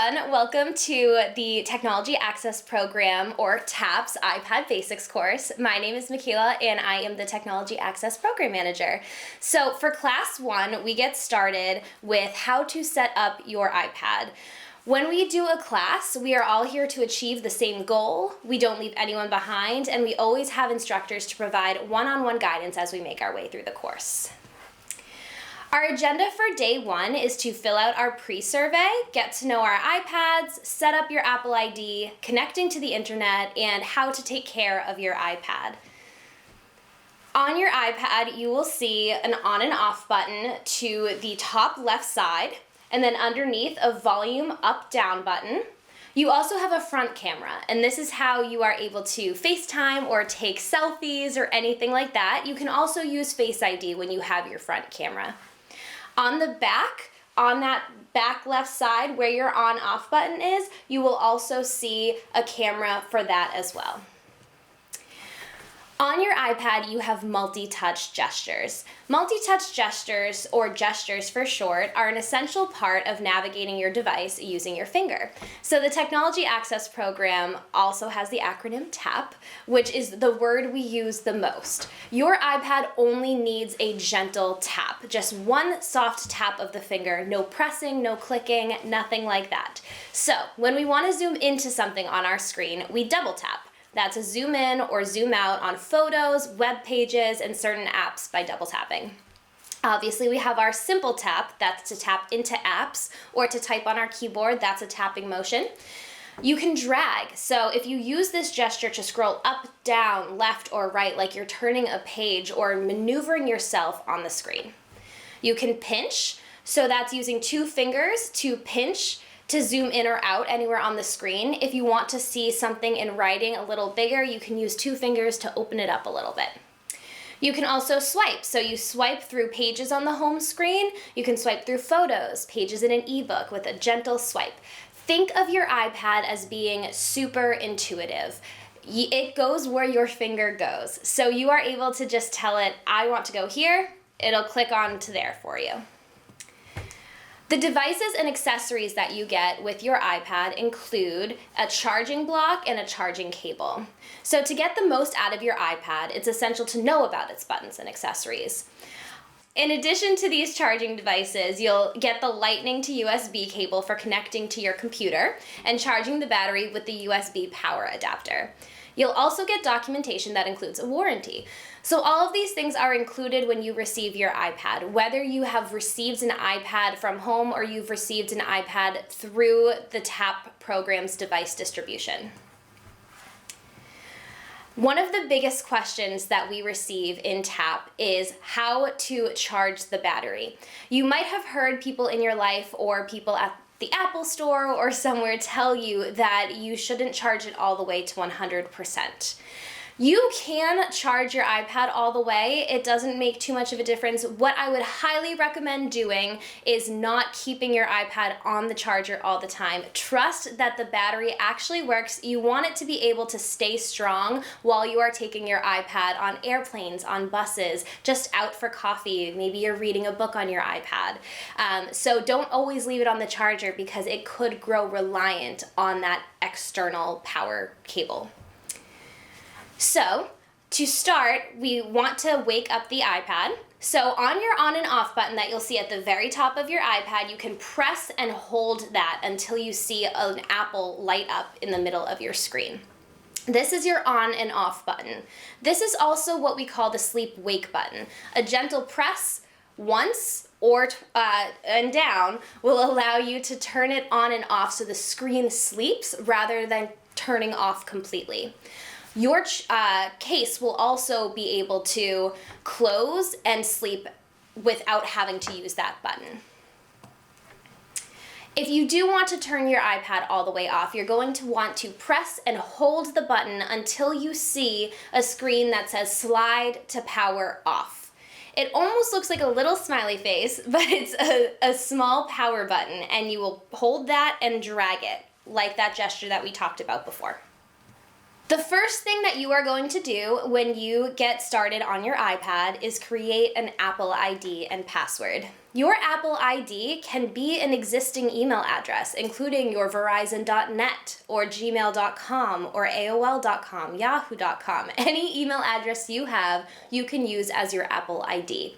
everyone. Welcome to the Technology Access Program, or TAPS, iPad Basics course. My name is McKayla, and I am the Technology Access Program Manager. So for Class 1, we get started with how to set up your iPad. When we do a class, we are all here to achieve the same goal. We don't leave anyone behind, and we always have instructors to provide one-on-one guidance as we make our way through the course. Our agenda for day 1 is to fill out our pre-survey, get to know our iPads, set up your Apple ID, connecting to the internet, and how to take care of your iPad. On your iPad, you will see an on and off button to the top left side, and then underneath a volume up-down button. You also have a front camera, and this is how you are able to FaceTime or take selfies or anything like that. You can also use Face ID when you have your front camera. On the back, on that back left side where your on-off button is, you will also see a camera for that as well. On your iPad, you have multi-touch gestures. Multi-touch gestures, or gestures for short, are an essential part of navigating your device using your finger. So the Technology Access Program also has the acronym TAP, which is the word we use the most. Your iPad only needs a gentle tap, just one soft tap of the finger, no pressing, no clicking, nothing like that. So when we want to zoom into something on our screen, we double tap. That's a zoom in or zoom out on photos, web pages, and certain apps by double tapping. Obviously, we have our simple tap, that's to tap into apps, or to type on our keyboard, that's a tapping motion. You can drag, so if you use this gesture to scroll up, down, left, or right, like you're turning a page or maneuvering yourself on the screen. You can pinch, so that's using 2 fingers to pinch to zoom in or out anywhere on the screen. If you want to see something in writing a little bigger, you can use 2 fingers to open it up a little bit. You can also swipe, so you swipe through pages on the home screen, you can swipe through photos, pages in an ebook with a gentle swipe. Think of your iPad as being super intuitive. It goes where your finger goes, so you are able to just tell it, I want to go here, it'll click on to there for you. The devices and accessories that you get with your iPad include a charging block and a charging cable. So to get the most out of your iPad, it's essential to know about its buttons and accessories. In addition to these charging devices, you'll get the Lightning to USB cable for connecting to your computer and charging the battery with the USB power adapter. You'll also get documentation that includes a warranty. So all of these things are included when you receive your iPad, whether you have received an iPad from home or you've received an iPad through the TAP program's device distribution. One of the biggest questions that we receive in TAP is how to charge the battery. You might have heard people in your life or people at the Apple Store or somewhere tell you that you shouldn't charge it all the way to 100%. You can charge your iPad all the way. It doesn't make too much of a difference. What I would highly recommend doing is not keeping your iPad on the charger all the time. Trust that the battery actually works. You want it to be able to stay strong while you are taking your iPad on airplanes, on buses, just out for coffee. Maybe you're reading a book on your iPad. So don't always leave it on the charger because it could grow reliant on that external power cable. So, to start, we want to wake up the iPad. So on your on and off button that you'll see at the very top of your iPad, you can press and hold that until you see an apple light up in the middle of your screen. This is your on and off button. This is also what we call the sleep wake button. A gentle press once or and down will allow you to turn it on and off so the screen sleeps rather than turning off completely. Your case will also be able to close and sleep without having to use that button. If you do want to turn your iPad all the way off, you're going to want to press and hold the button until you see a screen that says slide to power off. It almost looks like a little smiley face, but it's a small power button, and you will hold that and drag it like that gesture that we talked about before. The first thing that you are going to do when you get started on your iPad is create an Apple ID and password. Your Apple ID can be an existing email address, including your Verizon.net or Gmail.com or AOL.com, Yahoo.com. Any email address you have, you can use as your Apple ID.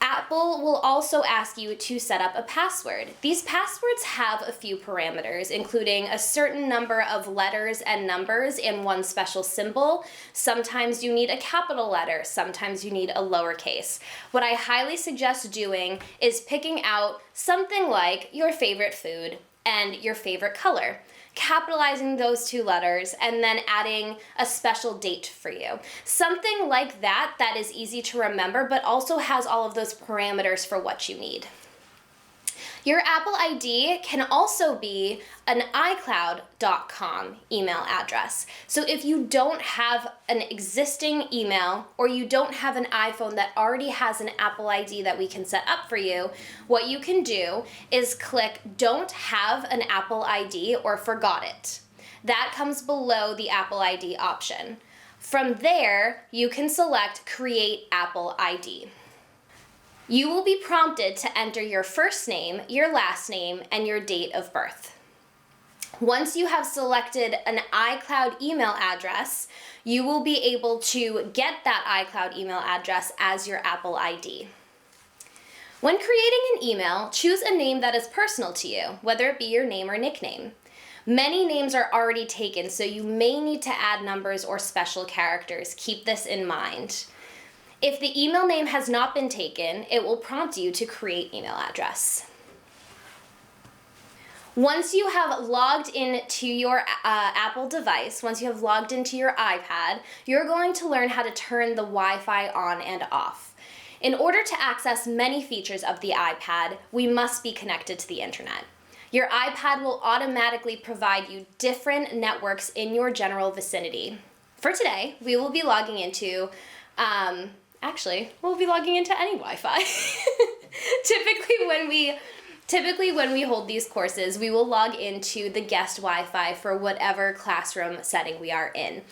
Apple will also ask you to set up a password. These passwords have a few parameters, including a certain number of letters and numbers and one special symbol. Sometimes you need a capital letter, sometimes you need a lowercase. What I highly suggest doing is picking out something like your favorite food and your favorite color, capitalizing those two letters, and then adding a special date for you. Something like that that is easy to remember, but also has all of those parameters for what you need. Your Apple ID can also be an iCloud.com email address. So if you don't have an existing email or you don't have an iPhone that already has an Apple ID that we can set up for you, what you can do is click Don't Have an Apple ID or Forgot It. That comes below the Apple ID option. From there, you can select Create Apple ID. You will be prompted to enter your first name, your last name, and your date of birth. Once you have selected an iCloud email address, you will be able to get that iCloud email address as your Apple ID. When creating an email, choose a name that is personal to you, whether it be your name or nickname. Many names are already taken, so you may need to add numbers or special characters. Keep this in mind. If the email name has not been taken, it will prompt you to create email address. Once you have logged into your Apple device, once you have logged into your iPad, you're going to learn how to turn the Wi-Fi on and off. In order to access many features of the iPad, we must be connected to the internet. Your iPad will automatically provide you different networks in your general vicinity. For today, we will be logging into we'll be logging into any Wi-Fi. Typically when we hold these courses, we will log into the guest Wi-Fi for whatever classroom setting we are in.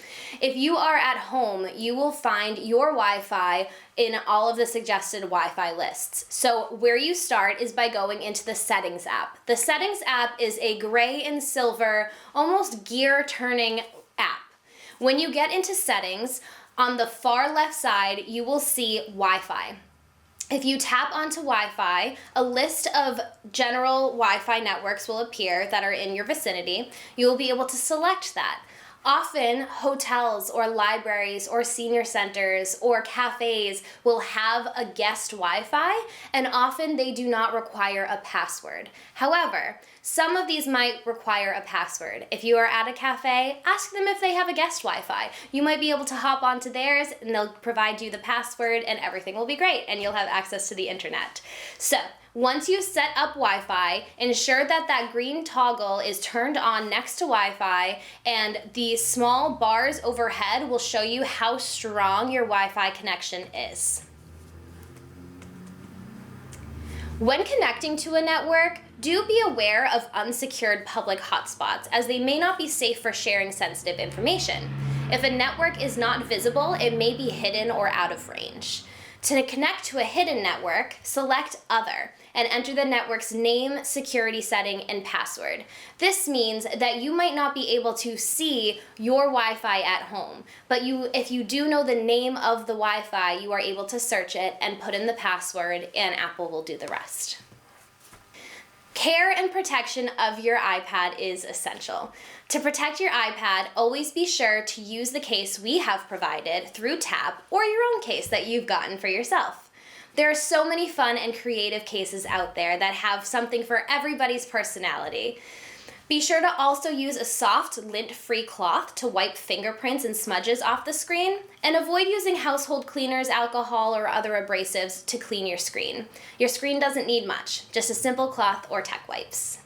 If you are at home, you will find your Wi-Fi in all of the suggested Wi-Fi lists. So where you start is by going into the Settings app. The Settings app is a gray and silver, almost gear-turning app. When you get into Settings, on the far left side, you will see Wi-Fi. If you tap onto Wi-Fi, a list of general Wi-Fi networks will appear that are in your vicinity. You will be able to select that. Often, hotels or libraries or senior centers or cafes will have a guest Wi-Fi, and often they do not require a password. However, some of these might require a password. If you are at a cafe, ask them if they have a guest Wi-Fi. You might be able to hop onto theirs and they'll provide you the password and everything will be great and you'll have access to the internet. So, once you set up Wi-Fi, ensure that that green toggle is turned on next to Wi-Fi, and the small bars overhead will show you how strong your Wi-Fi connection is. When connecting to a network, do be aware of unsecured public hotspots, as they may not be safe for sharing sensitive information. If a network is not visible, it may be hidden or out of range. To connect to a hidden network, select Other and enter the network's name, security setting, and password. This means that you might not be able to see your Wi-Fi at home, but if you do know the name of the Wi-Fi, you are able to search it and put in the password, and Apple will do the rest. Care and protection of your iPad is essential. To protect your iPad, always be sure to use the case we have provided through Tap or your own case that you've gotten for yourself. There are so many fun and creative cases out there that have something for everybody's personality. Be sure to also use a soft, lint-free cloth to wipe fingerprints and smudges off the screen, and avoid using household cleaners, alcohol, or other abrasives to clean your screen. Your screen doesn't need much, just a simple cloth or tech wipes.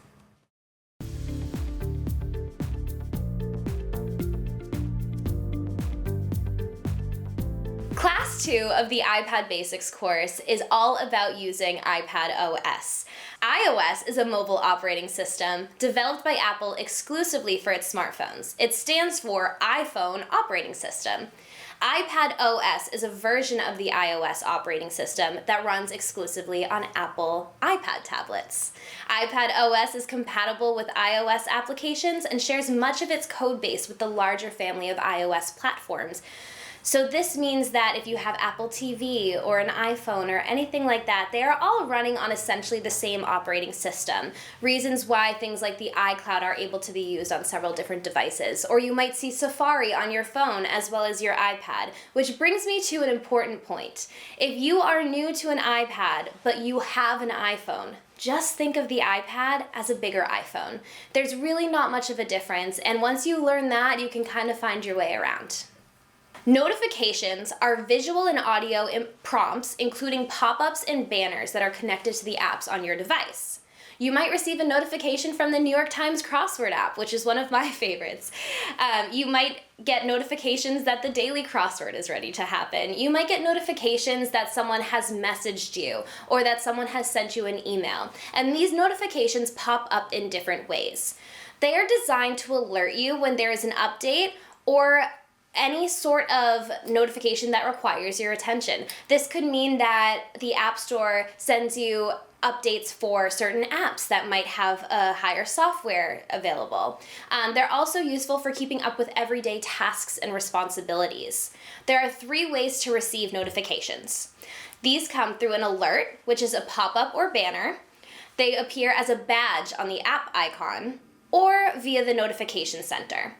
Class 2 of the iPad Basics course is all about using iPad OS. iOS is a mobile operating system developed by Apple exclusively for its smartphones. It stands for iPhone operating system. iPad OS is a version of the iOS operating system that runs exclusively on Apple iPad tablets. iPad OS is compatible with iOS applications and shares much of its code base with the larger family of iOS platforms. So this means that if you have Apple TV or an iPhone or anything like that, they are all running on essentially the same operating system. Reasons why things like the iCloud are able to be used on several different devices. Or you might see Safari on your phone as well as your iPad, which brings me to an important point. If you are new to an iPad, but you have an iPhone, just think of the iPad as a bigger iPhone. There's really not much of a difference, and once you learn that, you can kind of find your way around. Notifications are visual and audio prompts, including pop-ups and banners that are connected to the apps on your device. You might receive a notification from the New York Times crossword app, which is one of my favorites. You might get notifications that the daily crossword is ready to happen. You might get notifications that someone has messaged you or that someone has sent you an email. And these notifications pop up in different ways. They are designed to alert you when there is an update or any sort of notification that requires your attention. This could mean that the App Store sends you updates for certain apps that might have a higher software available. They're also useful for keeping up with everyday tasks and responsibilities. There are 3 ways to receive notifications. These come through an alert, which is a pop-up or banner. They appear as a badge on the app icon, or via the notification center.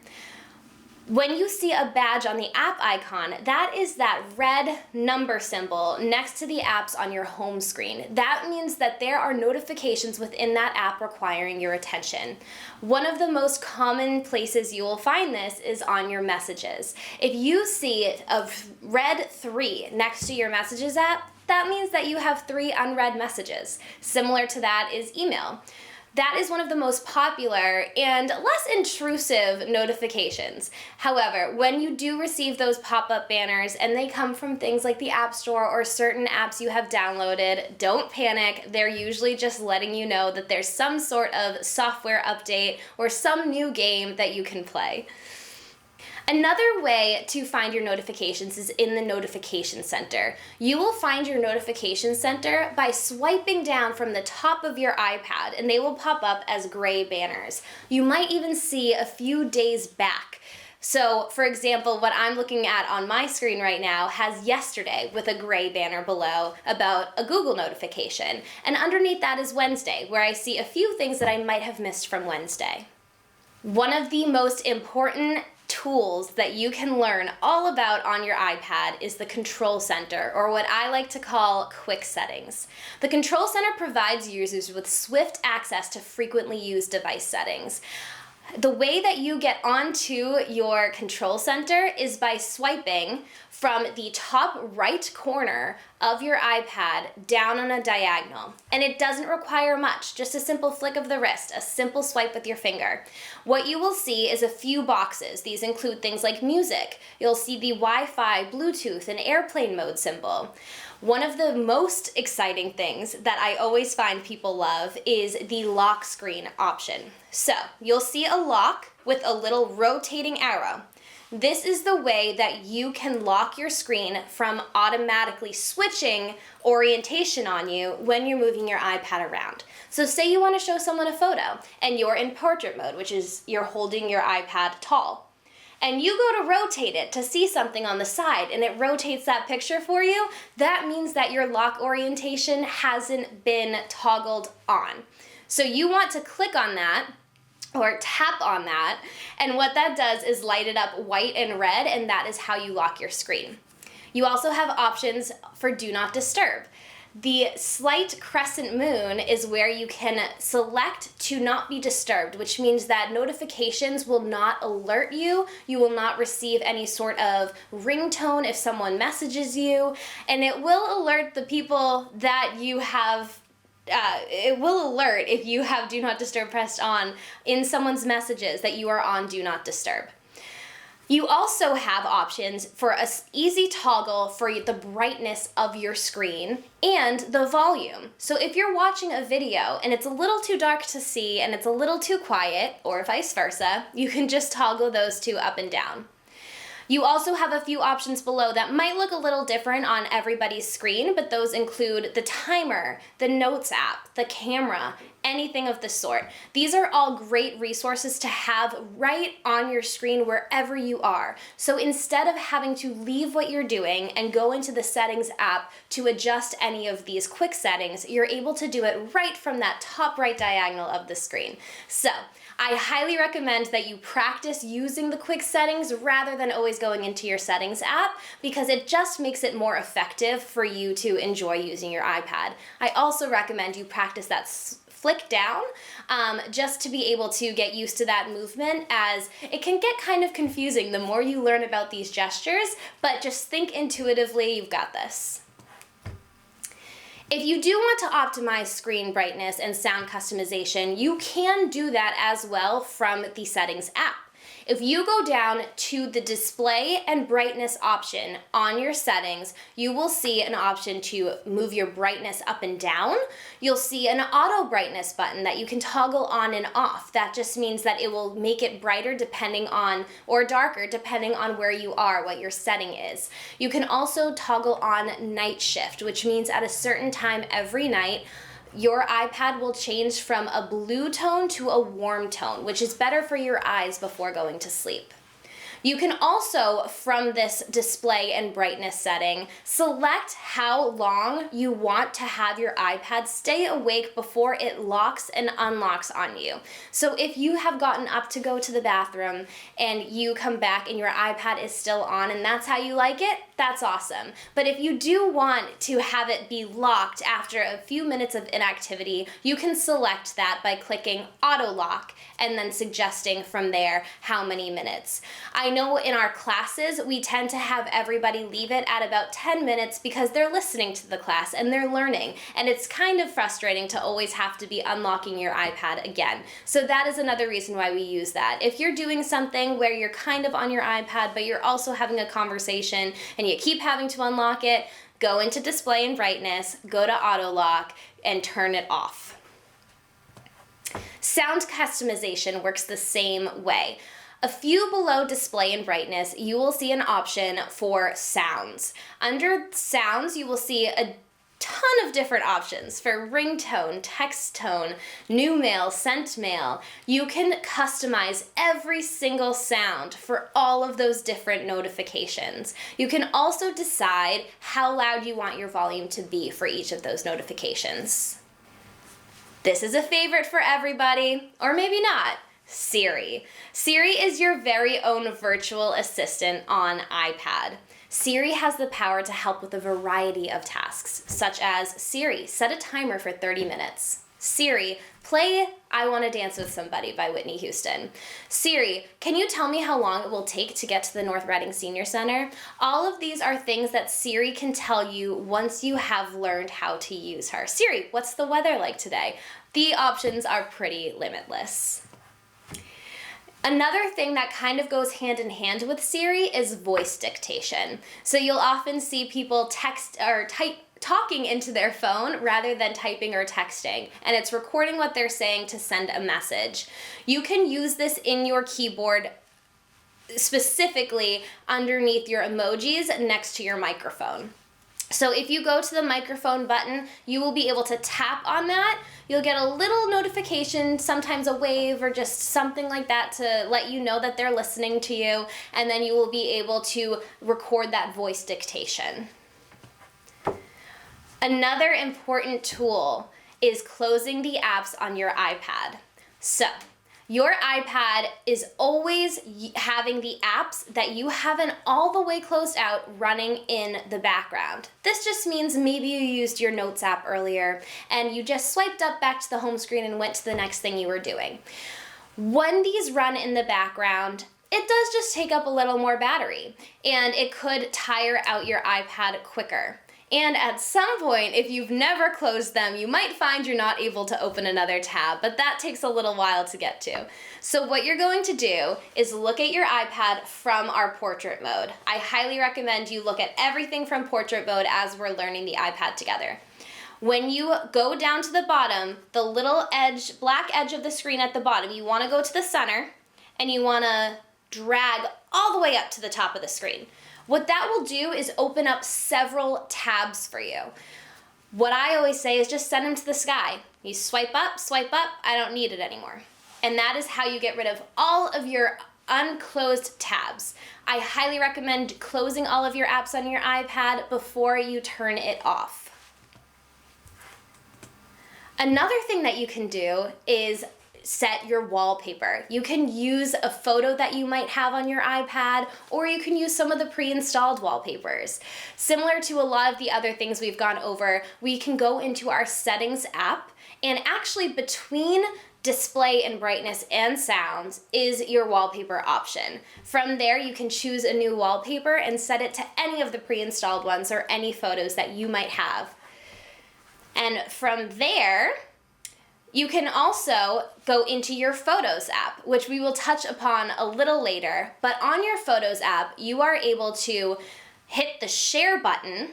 When you see a badge on the app icon, that is that red number symbol next to the apps on your home screen. That means that there are notifications within that app requiring your attention. One of the most common places you will find this is on your messages. If you see a red 3 next to your messages app, that means that you have 3 unread messages. Similar to that is email. That is one of the most popular and less intrusive notifications. However, when you do receive those pop-up banners and they come from things like the App Store or certain apps you have downloaded, don't panic. They're usually just letting you know that there's some sort of software update or some new game that you can play. Another way to find your notifications is in the notification center. You will find your notification center by swiping down from the top of your iPad, and they will pop up as gray banners. You might even see a few days back. So, for example, what I'm looking at on my screen right now has yesterday with a gray banner below about a Google notification. And underneath that is Wednesday, where I see a few things that I might have missed from Wednesday. One of the most important tools that you can learn all about on your iPad is the Control Center, or what I like to call Quick Settings. The Control Center provides users with swift access to frequently used device settings. The way that you get onto your Control Center is by swiping from the top right corner of your iPad down on a diagonal. And it doesn't require much, just a simple flick of the wrist, a simple swipe with your finger. What you will see is a few boxes. These include things like music. You'll see the Wi-Fi, Bluetooth, and airplane mode symbol. One of the most exciting things that I always find people love is the lock screen option. So you'll see a lock with a little rotating arrow. This is the way that you can lock your screen from automatically switching orientation on you when you're moving your iPad around. So say you want to show someone a photo and you're in portrait mode, which is you're holding your iPad tall. And you go to rotate it to see something on the side and it rotates that picture for you, that means that your lock orientation hasn't been toggled on. So you want to click on that or tap on that, and what that does is light it up white and red, and that is how you lock your screen. You also have options for Do Not Disturb. The slight crescent moon is where you can select to not be disturbed, which means that notifications will not alert you. You will not receive any sort of ringtone if someone messages you, and it will alert the people that you have it will alert if you have Do Not Disturb pressed on in someone's messages that you are on Do Not Disturb. You also have options for an easy toggle for the brightness of your screen and the volume. So if you're watching a video and it's a little too dark to see and it's a little too quiet, or vice versa, you can just toggle those two up and down. You also have a few options below that might look a little different on everybody's screen, but those include the timer, the notes app, the camera, anything of the sort. These are all great resources to have right on your screen wherever you are. So instead of having to leave what you're doing and go into the settings app to adjust any of these quick settings, you're able to do it right from that top right diagonal of the screen. So I highly recommend that you practice using the quick settings rather than always going into your settings app, because it just makes it more effective for you to enjoy using your iPad. I also recommend you practice that flick down just to be able to get used to that movement, as it can get kind of confusing the more you learn about these gestures, but just think intuitively, you've got this. If you do want to optimize screen brightness and sound customization, you can do that as well from the settings app. If you go down to the display and brightness option on your settings, you will see an option to move your brightness up and down. You'll see an auto brightness button that you can toggle on and off. That just means that it will make it brighter depending on, or darker depending on where you are, what your setting is. You can also toggle on night shift, which means at a certain time every night, your iPad will change from a blue tone to a warm tone, which is better for your eyes before going to sleep. You can also, from this display and brightness setting, select how long you want to have your iPad stay awake before it locks and unlocks on you. So if you have gotten up to go to the bathroom and you come back and your iPad is still on and that's how you like it, that's awesome. But if you do want to have it be locked after a few minutes of inactivity, you can select that by clicking auto lock and then suggesting from there how many minutes. I know in our classes, we tend to have everybody leave it at about 10 minutes because they're listening to the class and they're learning. And it's kind of frustrating to always have to be unlocking your iPad again. So that is another reason why we use that. If you're doing something where you're kind of on your iPad, but you're also having a conversation and you keep having to unlock it, go into display and brightness, go to auto lock, and turn it off. Sound customization works the same way. A few below display and brightness, you will see an option for sounds. Under sounds, you will see a ton of different options for ringtone, text tone, new mail, sent mail. You can customize every single sound for all of those different notifications. You can also decide how loud you want your volume to be for each of those notifications. This is a favorite for everybody, or maybe not. Siri. Siri is your very own virtual assistant on iPad. Siri has the power to help with a variety of tasks, such as Siri, set a timer for 30 minutes. Siri, play I Want to Dance with Somebody by Whitney Houston. Siri, can you tell me how long it will take to get to the North Reading Senior Center? All of these are things that Siri can tell you once you have learned how to use her. Siri, what's the weather like today? The options are pretty limitless. Another thing that kind of goes hand in hand with Siri is voice dictation. So you'll often see people text or talking into their phone rather than typing or texting, and it's recording what they're saying to send a message. You can use this in your keyboard, specifically underneath your emojis next to your microphone. So if you go to the microphone button, you will be able to tap on that. You'll get a little notification, sometimes a wave or just something like that to let you know that they're listening to you, and then you will be able to record that voice dictation. Another important tool is closing the apps on your iPad. So, your iPad is always having the apps that you haven't all the way closed out running in the background. This just means maybe you used your Notes app earlier and you just swiped up back to the home screen and went to the next thing you were doing. When these run in the background, it does just take up a little more battery and it could tire out your iPad quicker. And at some point, if you've never closed them, you might find you're not able to open another tab, but that takes a little while to get to. So what you're going to do is look at your iPad from our portrait mode. I highly recommend you look at everything from portrait mode as we're learning the iPad together. When you go down to the bottom, the little edge, black edge of the screen at the bottom, you want to go to the center and you want to drag all the way up to the top of the screen. What that will do is open up several tabs for you. What I always say is just send them to the sky. You swipe up, I don't need it anymore. And that is how you get rid of all of your unclosed tabs. I highly recommend closing all of your apps on your iPad before you turn it off. Another thing that you can do is set your wallpaper. You can use a photo that you might have on your iPad, or you can use some of the pre-installed wallpapers. Similar to a lot of the other things we've gone over, we can go into our settings app, and actually between display and brightness and sounds is your wallpaper option. From there, you can choose a new wallpaper and set it to any of the pre-installed ones or any photos that you might have. And from there, you can also go into your Photos app, which we will touch upon a little later, but on your Photos app, you are able to hit the Share button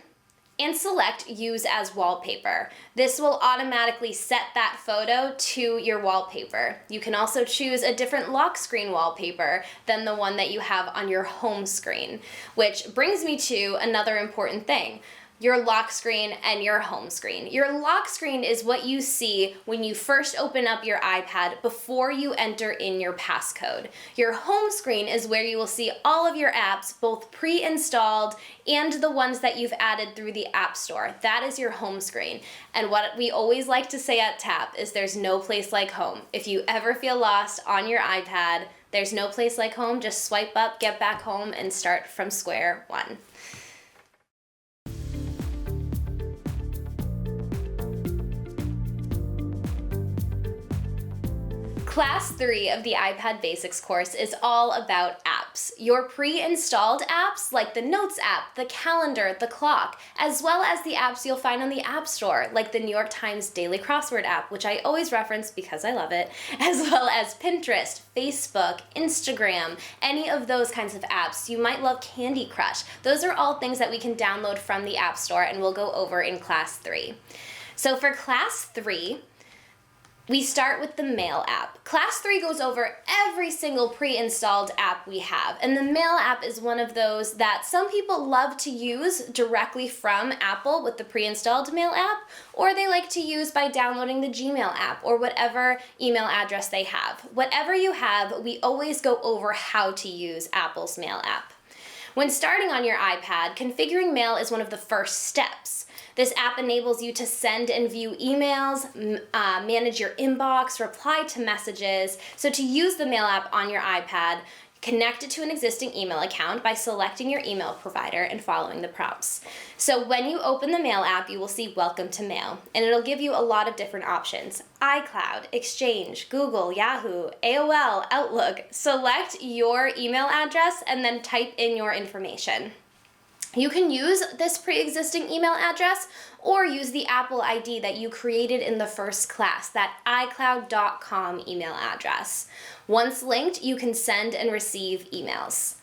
and select Use as Wallpaper. This will automatically set that photo to your wallpaper. You can also choose a different lock screen wallpaper than the one that you have on your home screen, which brings me to another important thing. Your lock screen and your home screen. Your lock screen is what you see when you first open up your iPad before you enter in your passcode. Your home screen is where you will see all of your apps, both pre-installed and the ones that you've added through the App Store. That is your home screen. And what we always like to say at TAP is there's no place like home. If you ever feel lost on your iPad, there's no place like home. Just swipe up, get back home, and start from square one. Class 3 of the iPad Basics course is all about apps. Your pre-installed apps like the Notes app, the Calendar, the Clock, as well as the apps you'll find on the App Store like the New York Times Daily Crossword app, which I always reference because I love it, as well as Pinterest, Facebook, Instagram, any of those kinds of apps. You might love Candy Crush. Those are all things that we can download from the App Store and we'll go over in Class 3. So for Class 3, we start with the Mail app. Class 3 goes over every single pre-installed app we have, and the Mail app is one of those that some people love to use directly from Apple with the pre-installed Mail app, or they like to use by downloading the Gmail app or whatever email address they have. Whatever you have, we always go over how to use Apple's Mail app. When starting on your iPad, configuring Mail is one of the first steps. This app enables you to send and view emails, manage your inbox, reply to messages. So to use the Mail app on your iPad, connect it to an existing email account by selecting your email provider and following the prompts. So when you open the Mail app, you will see Welcome to Mail, and it'll give you a lot of different options. iCloud, Exchange, Google, Yahoo, AOL, Outlook. Select your email address and then type in your information. You can use this pre-existing email address or use the Apple ID that you created in the first class, that iCloud.com email address. Once linked, you can send and receive emails.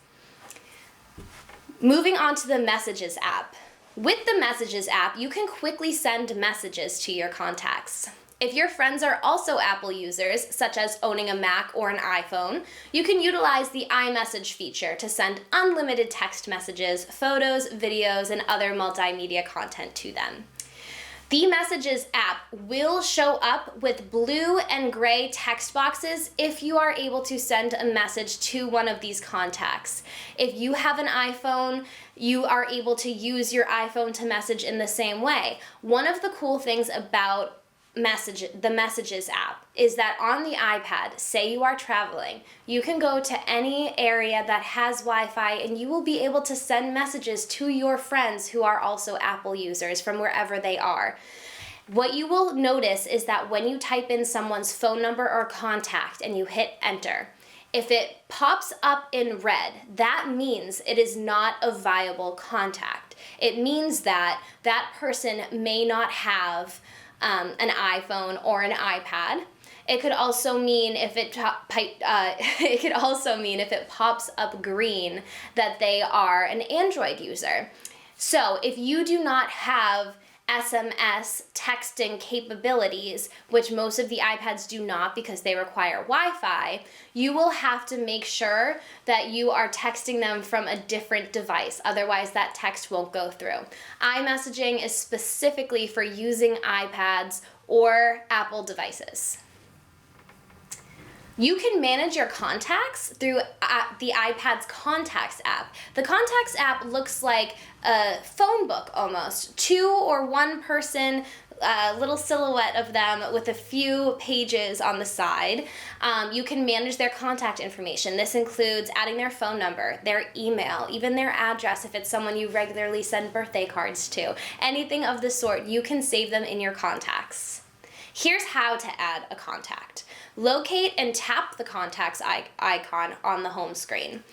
Moving on to the Messages app. With the Messages app, you can quickly send messages to your contacts. If your friends are also Apple users, such as owning a Mac or an iPhone, you can utilize the iMessage feature to send unlimited text messages, photos, videos, and other multimedia content to them. The Messages app will show up with blue and gray text boxes if you are able to send a message to one of these contacts. If you have an iPhone, you are able to use your iPhone to message in the same way. One of the cool things about the Messages app is that on the iPad, say you are traveling, you can go to any area that has Wi-Fi and you will be able to send messages to your friends who are also Apple users from wherever they are. What you will notice is that when you type in someone's phone number or contact and you hit enter, If it pops up in red, that means it is not a viable contact. It means that that person may not have an iPhone or an iPad. It could also mean if it pops up green that they are an Android user. So if you do not have SMS texting capabilities, which most of the iPads do not because they require Wi-Fi, you will have to make sure that you are texting them from a different device. Otherwise, that text won't go through. iMessaging is specifically for using iPads or Apple devices. You can manage your contacts through the iPad's Contacts app. The Contacts app looks like a phone book almost. 2 or 1 person, little silhouette of them with a few pages on the side. You can manage their contact information. This includes adding their phone number, their email, even their address if it's someone you regularly send birthday cards to. Anything of the sort, you can save them in your contacts. Here's how to add a contact. Locate and tap the contacts icon on the home screen.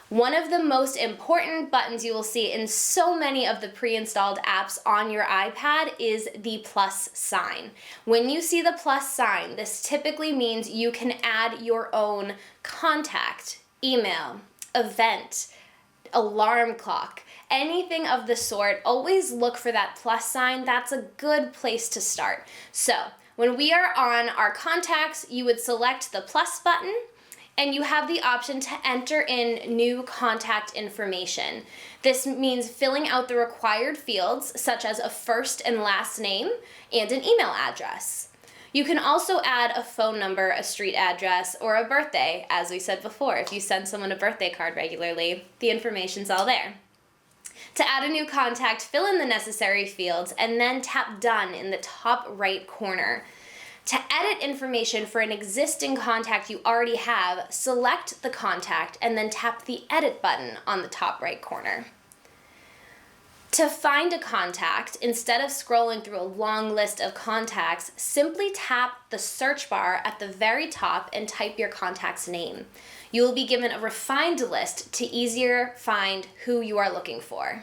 One of the most important buttons you will see in so many of the pre-installed apps on your iPad is the plus sign. When you see the plus sign, this typically means you can add your own contact, email, event, alarm clock, anything of the sort. Always look for that plus sign. That's a good place to start. So when we are on our contacts, you would select the plus button and you have the option to enter in new contact information. This means filling out the required fields such as a first and last name and an email address. You can also add a phone number, a street address, or a birthday. As we said before, if you send someone a birthday card regularly, the information's all there. To add a new contact, fill in the necessary fields and then tap Done in the top right corner. To edit information for an existing contact you already have, select the contact and then tap the Edit button on the top right corner. To find a contact, instead of scrolling through a long list of contacts, simply tap the search bar at the very top and type your contact's name. You will be given a refined list to easier find who you are looking for.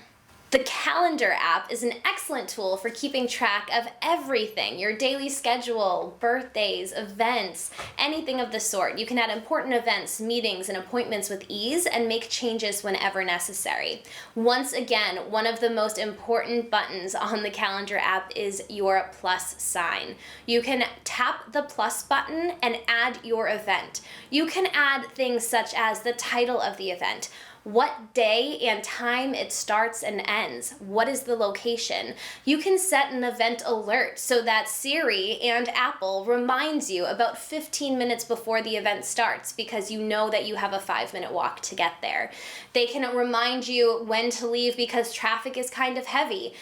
The Calendar app is an excellent tool for keeping track of everything, your daily schedule, birthdays, events, anything of the sort. You can add important events, meetings, and appointments with ease and make changes whenever necessary. Once again, one of the most important buttons on the Calendar app is your plus sign. You can tap the plus button and add your event. You can add things such as the title of the event, what day and time it starts and ends, what is the location. You can set an event alert so that Siri and Apple reminds you about 15 minutes before the event starts because you know that you have a 5-minute walk to get there. They can remind you when to leave because traffic is kind of heavy,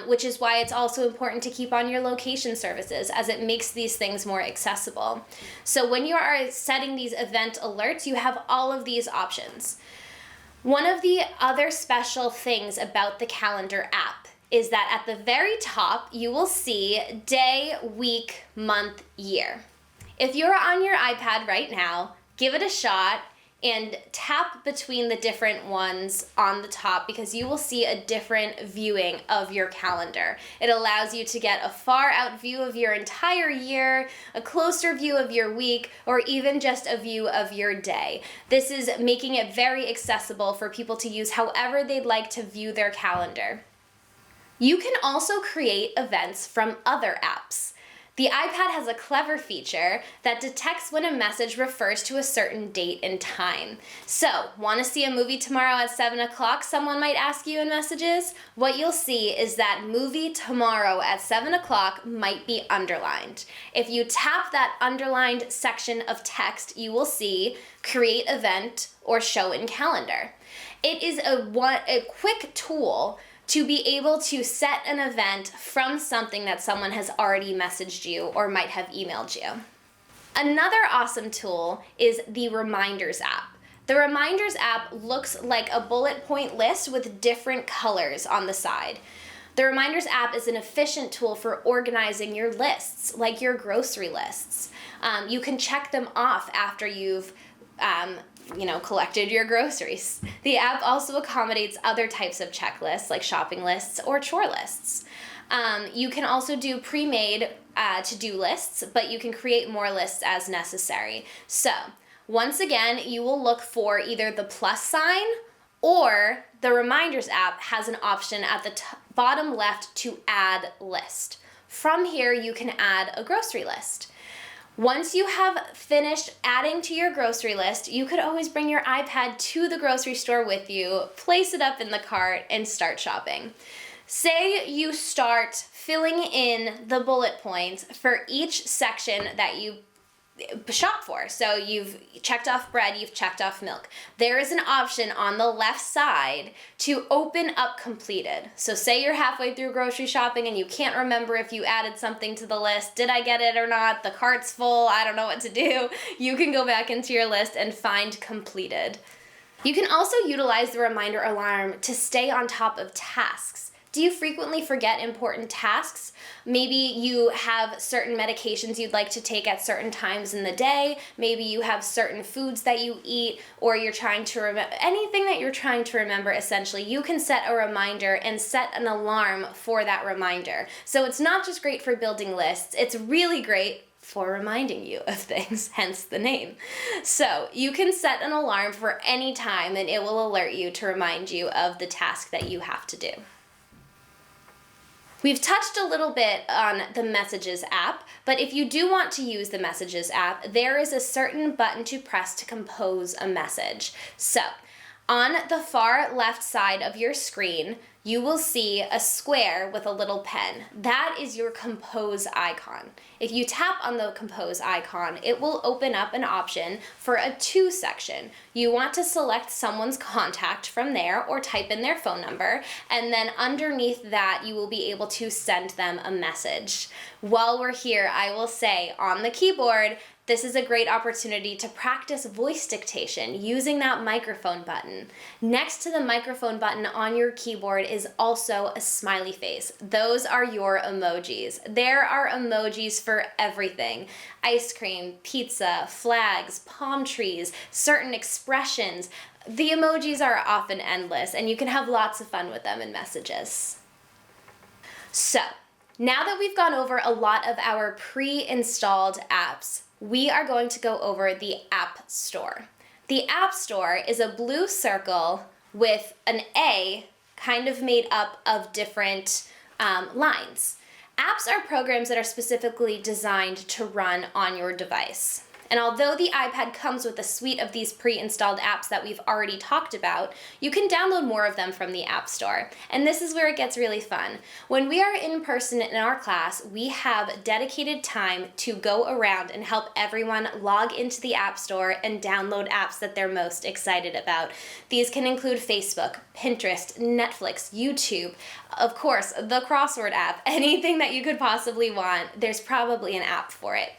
which is why it's also important to keep on your location services as it makes these things more accessible. So when you are setting these event alerts, you have all of these options. One of the other special things about the Calendar app is that at the very top, you will see day, week, month, year. If you're on your iPad right now, give it a shot and tap between the different ones on the top because you will see a different viewing of your calendar. It allows you to get a far out view of your entire year, a closer view of your week, or even just a view of your day. This is making it very accessible for people to use however they'd like to view their calendar. You can also create events from other apps. The iPad has a clever feature that detects when a message refers to a certain date and time. So, want to see a movie tomorrow at 7 o'clock, someone might ask you in messages? What you'll see is that movie tomorrow at 7 o'clock might be underlined. If you tap that underlined section of text, you will see create event or show in calendar. It is a quick tool to be able to set an event from something that someone has already messaged you or might have emailed you. Another awesome tool is the Reminders app. The Reminders app looks like a bullet point list with different colors on the side. The Reminders app is an efficient tool for organizing your lists, like your grocery lists. You can check them off after you've collected your groceries. The app also accommodates other types of checklists like shopping lists or chore lists. You can also do pre-made to-do lists, but you can create more lists as necessary. So once again, you will look for either the plus sign or the Reminders app has an option at the bottom left to add list. From here, you can add a grocery list. Once you have finished adding to your grocery list, you could always bring your iPad to the grocery store with you, place it up in the cart, and start shopping. Say you start filling in the bullet points for each section that you shop for. So you've checked off bread, you've checked off milk. There is an option on the left side to open up completed. So say you're halfway through grocery shopping and you can't remember if you added something to the list. Did I get it or not? The cart's full. I don't know what to do. You can go back into your list and find completed. You can also utilize the reminder alarm to stay on top of tasks. Do you frequently forget important tasks? Maybe you have certain medications you'd like to take at certain times in the day. Maybe you have certain foods that you eat, or you're trying to remember anything that you're trying to remember. Essentially, you can set a reminder and set an alarm for that reminder. So it's not just great for building lists, it's really great for reminding you of things, hence the name. So you can set an alarm for any time and it will alert you to remind you of the task that you have to do. We've touched a little bit on the Messages app, but if you do want to use the Messages app, there is a certain button to press to compose a message. So, on the far left side of your screen, you will see a square with a little pen. That is your compose icon. If you tap on the compose icon, it will open up an option for a to section. You want to select someone's contact from there or type in their phone number, and then underneath that you will be able to send them a message. While we're here, I will say on the keyboard, this is a great opportunity to practice voice dictation using that microphone button. Next to the microphone button on your keyboard is also a smiley face. Those are your emojis. There are emojis for everything. Ice cream, pizza, flags, palm trees, certain expressions. The emojis are often endless, and you can have lots of fun with them in Messages. So, now that we've gone over a lot of our pre-installed apps, we are going to go over the App Store. The App Store is a blue circle with an A kind of made up of different lines. Apps are programs that are specifically designed to run on your device. And although the iPad comes with a suite of these pre-installed apps that we've already talked about, you can download more of them from the App Store. And this is where it gets really fun. When we are in person in our class, we have dedicated time to go around and help everyone log into the App Store and download apps that they're most excited about. These can include Facebook, Pinterest, Netflix, YouTube, of course, the crossword app, anything that you could possibly want, there's probably an app for it.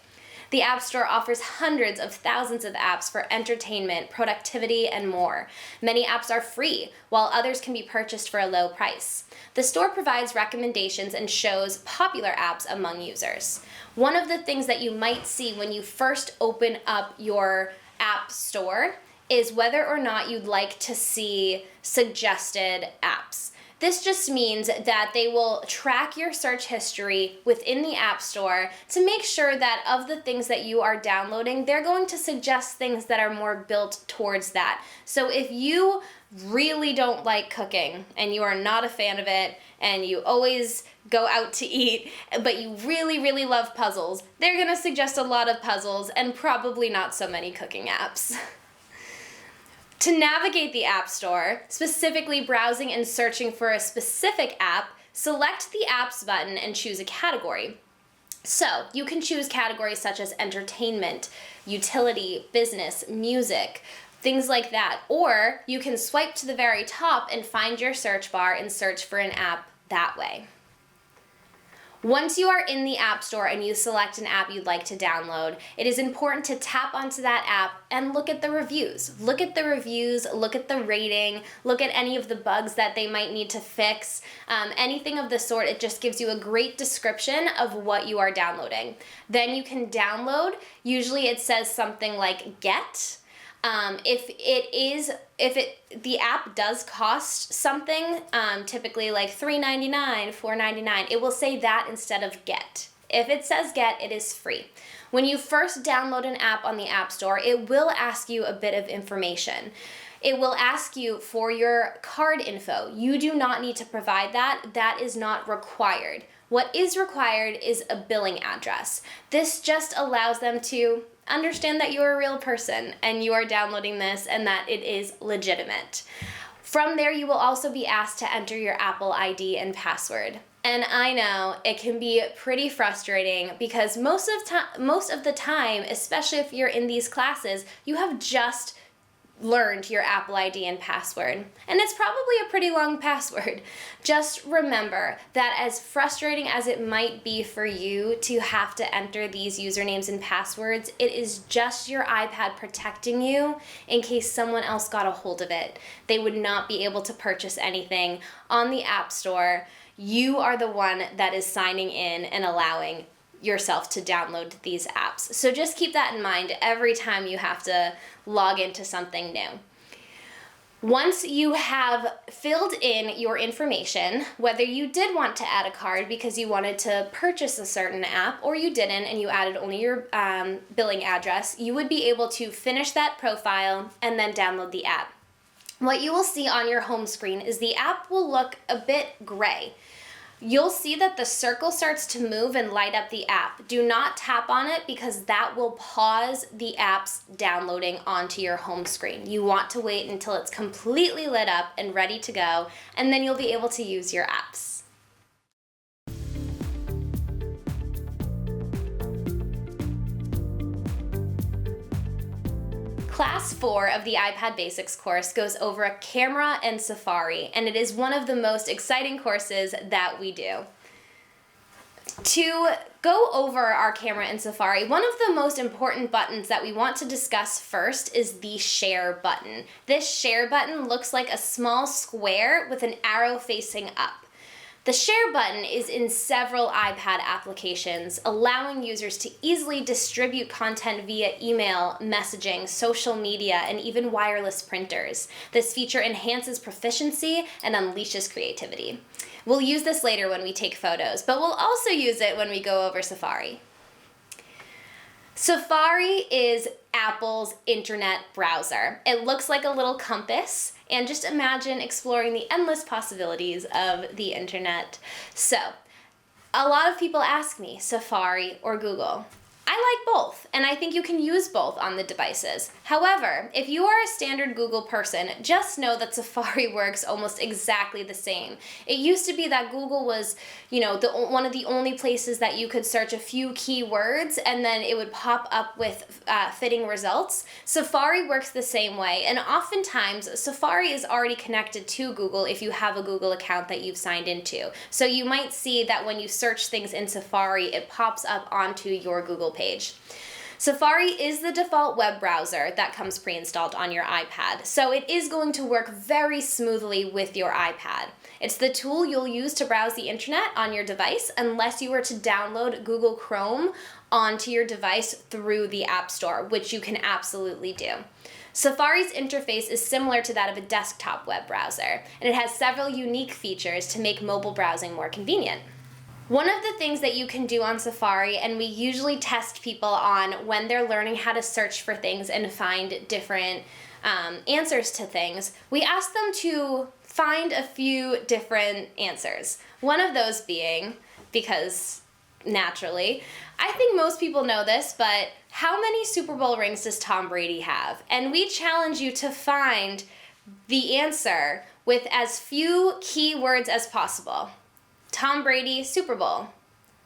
The App Store offers hundreds of thousands of apps for entertainment, productivity, and more. Many apps are free, while others can be purchased for a low price. The store provides recommendations and shows popular apps among users. One of the things that you might see when you first open up your App Store is whether or not you'd like to see suggested apps. This just means that they will track your search history within the App Store to make sure that of the things that you are downloading, they're going to suggest things that are more built towards that. So if you really don't like cooking and you are not a fan of it and you always go out to eat, but you really, really love puzzles, they're going to suggest a lot of puzzles and probably not so many cooking apps. To navigate the App Store, specifically browsing and searching for a specific app, select the Apps button and choose a category. So, you can choose categories such as entertainment, utility, business, music, things like that. Or you can swipe to the very top and find your search bar and search for an app that way. Once you are in the App Store and you select an app you'd like to download, it is important to tap onto that app and look at the reviews. Look at the reviews, look at the rating, look at any of the bugs that they might need to fix, anything of the sort. It just gives you a great description of what you are downloading. Then you can download. Usually it says something like get. The app does cost something, typically like $3.99, $4.99, it will say that instead of get. If it says get, it is free. When you first download an app on the App Store, it will ask you a bit of information. It will ask you for your card info. You do not need to provide that. That is not required. What is required is a billing address. This just allows them to understand that you're a real person and you are downloading this and that it is legitimate. From there, you will also be asked to enter your Apple ID and password. And I know it can be pretty frustrating because most of the time, especially if you're in these classes, you have just learned your Apple ID and password. And it's probably a pretty long password. Just remember that as frustrating as it might be for you to have to enter these usernames and passwords, it is just your iPad protecting you in case someone else got a hold of it. They would not be able to purchase anything on the App Store. You are the one that is signing in and allowing yourself to download these apps. So just keep that in mind every time you have to log into something new. Once you have filled in your information, whether you did want to add a card because you wanted to purchase a certain app or you didn't and you added only your billing address, you would be able to finish that profile and then download the app. What you will see on your home screen is the app will look a bit gray. You'll see that the circle starts to move and light up the app. Do not tap on it because that will pause the app's downloading onto your home screen. You want to wait until it's completely lit up and ready to go, and then you'll be able to use your apps. Class 4 of the iPad Basics course goes over a camera and Safari, and it is one of the most exciting courses that we do. To go over our camera and Safari, one of the most important buttons that we want to discuss first is the Share button. This Share button looks like a small square with an arrow facing up. The Share button is in several iPad applications, allowing users to easily distribute content via email, messaging, social media, and even wireless printers. This feature enhances proficiency and unleashes creativity. We'll use this later when we take photos, but we'll also use it when we go over Safari. Safari is Apple's internet browser. It looks like a little compass, and just imagine exploring the endless possibilities of the internet. So, a lot of people ask me, Safari or Google? I like both, and I think you can use both on the devices. However, if you are a standard Google person, just know that Safari works almost exactly the same. It used to be that Google was, one of the only places that you could search a few keywords and then it would pop up with fitting results. Safari works the same way, and oftentimes Safari is already connected to Google if you have a Google account that you've signed into. So you might see that when you search things in Safari, it pops up onto your Google page. Safari is the default web browser that comes pre-installed on your iPad, so it is going to work very smoothly with your iPad. It's the tool you'll use to browse the internet on your device unless you were to download Google Chrome onto your device through the App Store, which you can absolutely do. Safari's interface is similar to that of a desktop web browser, and it has several unique features to make mobile browsing more convenient. One of the things that you can do on Safari, and we usually test people on when they're learning how to search for things and find different answers to things, we ask them to find a few different answers. One of those being, because naturally, I think most people know this, but how many Super Bowl rings does Tom Brady have? And we challenge you to find the answer with as few keywords as possible. Tom Brady Super Bowl,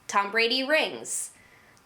Tom Brady rings,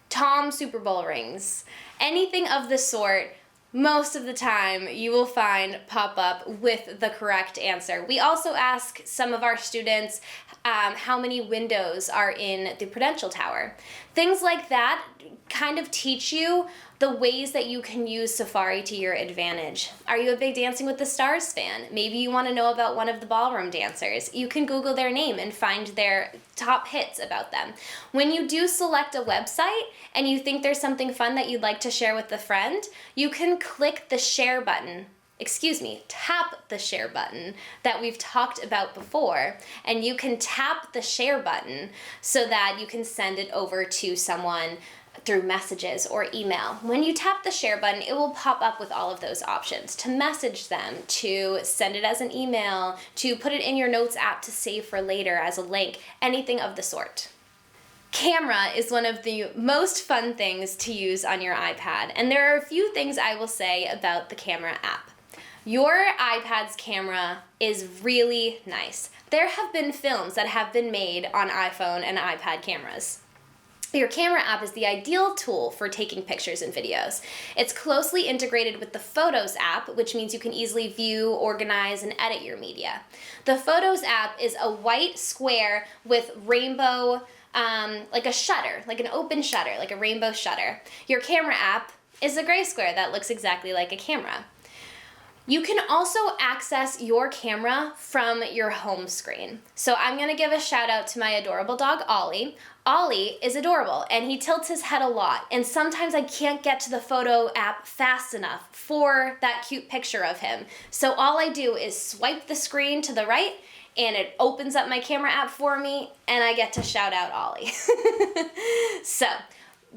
Tom Super Bowl rings, anything of the sort. Most of the time you will find pop up with the correct answer. We also ask some of our students how many windows are in the Prudential Tower. Things like that kind of teach you the ways that you can use Safari to your advantage. Are you a big Dancing with the Stars fan? Maybe you want to know about one of the ballroom dancers. You can Google their name and find their top hits about them. When you do select a website and you think there's something fun that you'd like to share with a friend, you can click the share button. Tap the share button that we've talked about before, and you can tap the share button so that you can send it over to someone through messages or email. When you tap the share button, it will pop up with all of those options: to message them, to send it as an email, to put it in your notes app to save for later as a link, anything of the sort. Camera is one of the most fun things to use on your iPad, and there are a few things I will say about the camera app. Your iPad's camera is really nice. There have been films that have been made on iPhone and iPad cameras. Your camera app is the ideal tool for taking pictures and videos. It's closely integrated with the Photos app, which means you can easily view, organize, and edit your media. The Photos app is a white square with rainbow, like a shutter, like an open shutter, like a rainbow shutter. Your camera app is a gray square that looks exactly like a camera. You can also access your camera from your home screen. So I'm gonna give a shout out to my adorable dog, Ollie. Ollie is adorable and he tilts his head a lot, and sometimes I can't get to the photo app fast enough for that cute picture of him. So all I do is swipe the screen to the right and it opens up my camera app for me, and I get to shout out Ollie. So,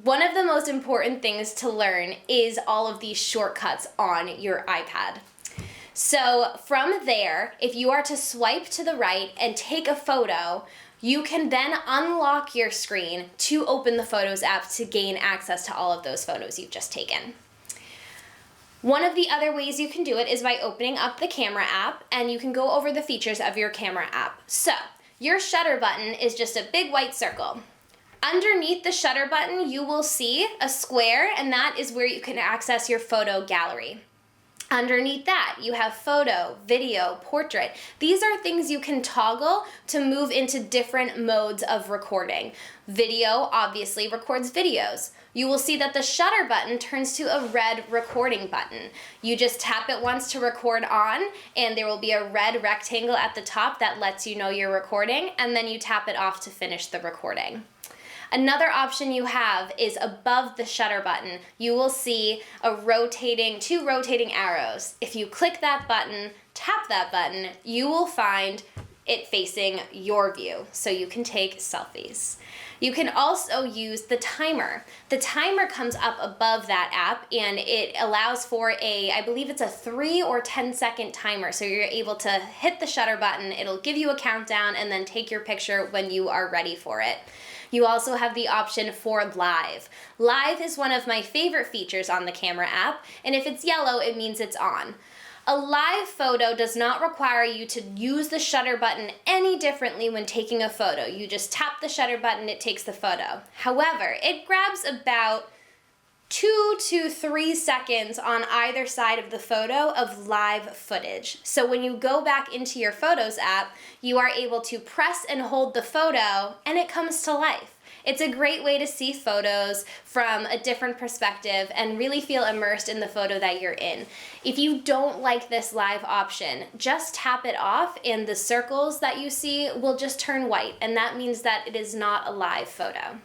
one of the most important things to learn is all of these shortcuts on your iPad. So from there, if you are to swipe to the right and take a photo, you can then unlock your screen to open the Photos app to gain access to all of those photos you've just taken. One of the other ways you can do it is by opening up the camera app, and you can go over the features of your camera app. So your shutter button is just a big white circle. Underneath the shutter button, you will see a square, and that is where you can access your photo gallery. Underneath that, you have photo, video, portrait. These are things you can toggle to move into different modes of recording. Video obviously records videos. You will see that the shutter button turns to a red recording button. You just tap it once to record on, and there will be a red rectangle at the top that lets you know you're recording, and then you tap it off to finish the recording. Another option you have is above the shutter button. You will see two rotating arrows. If you click that button, tap that button, you will find it facing your view, so you can take selfies. You can also use the timer. The timer comes up above that app, and it allows for I believe it's a 3 or 10-second timer. So you're able to hit the shutter button, it'll give you a countdown, and then take your picture when you are ready for it. You also have the option for live. Live is one of my favorite features on the camera app, and if it's yellow, it means it's on. A live photo does not require you to use the shutter button any differently when taking a photo. You just tap the shutter button, it takes the photo. However, it grabs about 2 to 3 seconds on either side of the photo of live footage. So when you go back into your Photos app, you are able to press and hold the photo, and it comes to life. It's a great way to see photos from a different perspective and really feel immersed in the photo that you're in. If you don't like this live option, just tap it off and the circles that you see will just turn white, and that means that it is not a live photo.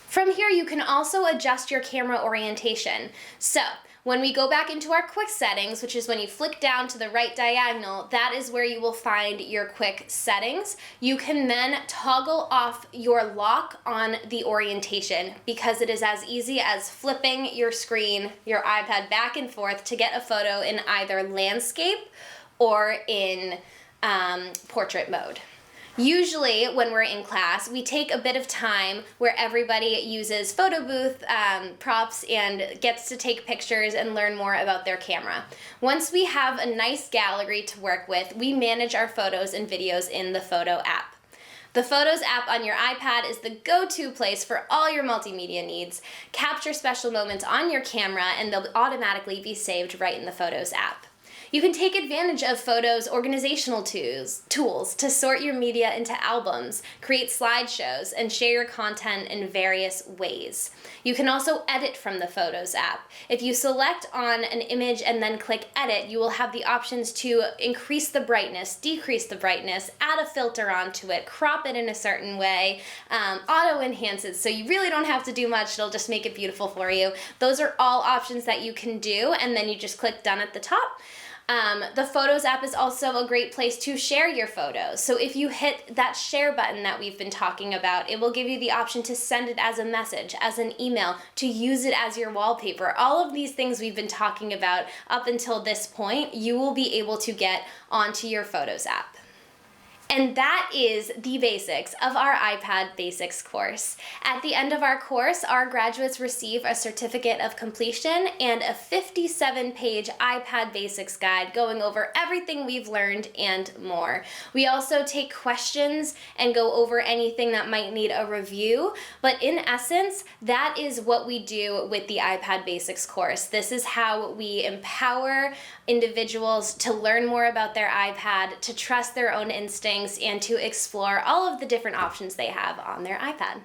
From here, you can also adjust your camera orientation. So, when we go back into our quick settings, which is when you flick down to the right diagonal, that is where you will find your quick settings. You can then toggle off your lock on the orientation, because it is as easy as flipping your screen, your iPad back and forth to get a photo in either landscape or in portrait mode. Usually when we're in class, we take a bit of time where everybody uses photo booth props and gets to take pictures and learn more about their camera. Once we have a nice gallery to work with, we manage our photos and videos in the Photo app. The Photos app on your iPad is the go-to place for all your multimedia needs. Capture special moments on your camera and they'll automatically be saved right in the Photos app. You can take advantage of Photo's organizational tools to sort your media into albums, create slideshows, and share your content in various ways. You can also edit from the Photos app. If you select on an image and then click Edit, you will have the options to increase the brightness, decrease the brightness, add a filter onto it, crop it in a certain way, auto enhance it, so you really don't have to do much. It'll just make it beautiful for you. Those are all options that you can do, and then you just click Done at the top. The Photos app is also a great place to share your photos. So if you hit that share button that we've been talking about, it will give you the option to send it as a message, as an email, to use it as your wallpaper. All of these things we've been talking about up until this point, you will be able to get onto your Photos app. And that is the basics of our iPad Basics course. At the end of our course, our graduates receive a certificate of completion and a 57-page iPad Basics guide going over everything we've learned and more. We also take questions and go over anything that might need a review, but in essence, that is what we do with the iPad Basics course. This is how we empower individuals to learn more about their iPad, to trust their own instincts, and to explore all of the different options they have on their iPad.